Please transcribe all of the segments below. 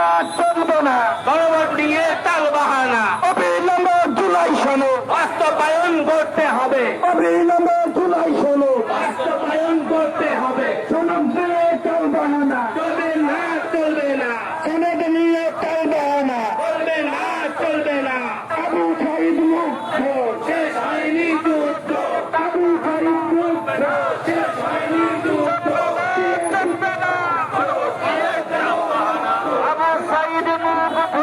না, চলবে না। গণভোট নিয়ে তালবাহানা অবিলম্বে জুলাই সনদ বাস্তবায়ন করতে হবে, অবিলম্বে জুলাই সনদ বাস্তবায়ন করতে হবে। সনদ নিয়ে টালবাহানা, চলবে না, চলবে না, সনদ নিয়ে টালবাহানা। চলবে না, চলবে না। আবু সাইদ মুক্ত, শেষ হয়নি যুদ্ধ, আবু সাইদ মুক্ত। শেষ হয়নি যুদ্ধ। চলবে না। আবু সাইদ মুক্ত,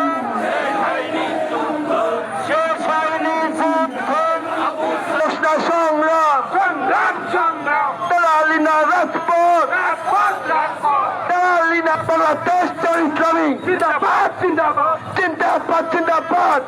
শেষ হয়নি যুদ্ধ। প্রশ্ন সংগ্রাম, সংগ্রাম, সংগ্রাম, দালালি না রাজপথ, রাজপথ, রাজপথ। দালালি না বাংলাদেশ ইসলামী জিন্দাবাদ, জিন্দাবাদ। জিন্দাবাদ জিন্দাবাদ।